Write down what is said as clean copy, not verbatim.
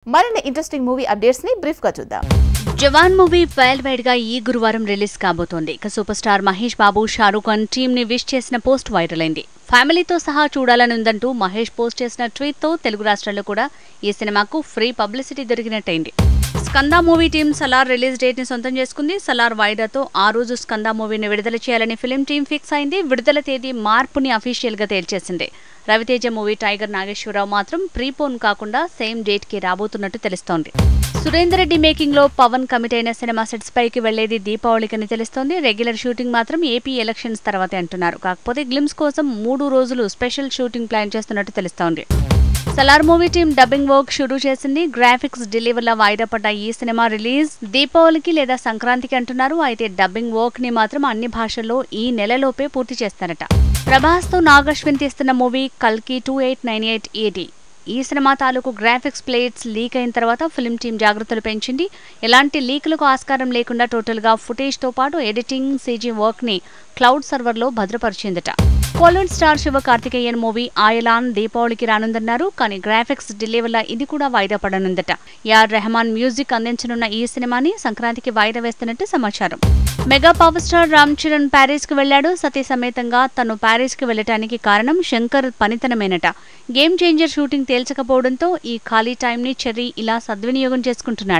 మరిన్ని interesting movie updates ని brief గా చూద్దాం. జవాన్ మూవీ వరల్డ్ వైడ్ గా ఈ గురువారం రిలీజ్ కాబోతోంది. ఇక super star Mahesh Babu, Shahrukh Khan team ని విష్ చేసిన పోస్ట్ వైరల్ అయింది. ఫ్యామిలీతో సహా చూడాలనుందంటూ మహేష్ పోస్ట్ చేసిన ట్వీట్ తో తెలుగు రాష్ట్రాల్లో కూడా ఈ సినిమాకు ఫ్రీ పబ్లిసిటీ దొరికినట్టయింది. Skanda movie team Salaar release date ని సొంతం చేసుకుంది. సలార్ వాయిదాతో ఆ రోజు స్కంద మూవీని విడుదల చేయాలని ఫిలిం టీం ఫిక్స్ అయింది. విడుదల తేదీ మార్పుని అఫీషియల్ గా తేల్చేసింది. రవితేజ మూవీ టైగర్ నాగేశ్వరరావు మాత్రం ప్రీపోన్ కాకుండా సేమ్ డేట్ కి రాబోతున్నట్టు తెలుస్తోంది. సురేందర్ రెడ్డి మేకింగ్ లో పవన్ కమిట్ అయిన సినిమా సెట్స్ పైకి వెళ్లేది దీపావళికని తెలుస్తోంది. రెగ్యులర్ షూటింగ్ మాత్రం ఏపీ ఎలక్షన్స్ తర్వాతే అంటున్నారు. కాకపోతే గ్లిమ్స్ కోసం 3 రోజులు స్పెషల్ షూటింగ్ ప్లాన్ చేస్తున్నట్టు తెలుస్తోంది. Salaar movie team dubbing work షురూ చేసింది. గ్రాఫిక్స్ డిలే వల్ల వాయిదా పడ్డ ఈ సినిమా రిలీజ్ దీపావళికి లేదా సంక్రాంతికి అంటున్నారు. అయితే డబ్బింగ్ వర్క్ ని మాత్రం అన్ని భాషల్లో ఈ నెలలోపే పూర్తి చేస్తారట. ప్రభాస్ తో నాగ్ అశ్విన్ తీస్తున్న మూవీ కల్కి 2898 AD. ఈ సినిమా తాలూకు గ్రాఫిక్స్ ప్లేట్స్ లీక్ అయిన తర్వాత ఫిల్మ్ టీం జాగ్రత్తలు పెంచింది. ఎలాంటి లీకులకు ఆస్కారం లేకుండా టోటల్ గా ఫుటేజ్ తో పాటు ఎడిటింగ్, సీజీ వర్క్ ని క్లౌడ్ సర్వర్ లో భద్రపరిచిందట. కోలీవుడ్ స్టార్ శివ కార్తికేయన్ మూవీ ఆయలాన్ దీపావళికి రానుందన్నారు. కానీ గ్రాఫిక్స్ డిలే వల్ల ఇది కూడా వాయిదా పడనుందట. యార్ రెహమాన్ మ్యూజిక్ అందించనున్న ఈ సినిమాని సంక్రాంతికి వాయిదా వేస్తున్నట్టు సమాచారం. Mega power star Ram Charan Paris కు వెళ్లాడు. సతీ సమేతంగా తను ప్యారిస్ కి వెళ్లడానికి కారణం శంకర్ పనితనమేనట. గేమ్ చేంజర్ షూటింగ్ తేల్చకపోవడంతో ఈ ఖాళీ టైం ని చెర్రీ ఇలా సద్వినియోగం చేసుకుంటున్నాడు.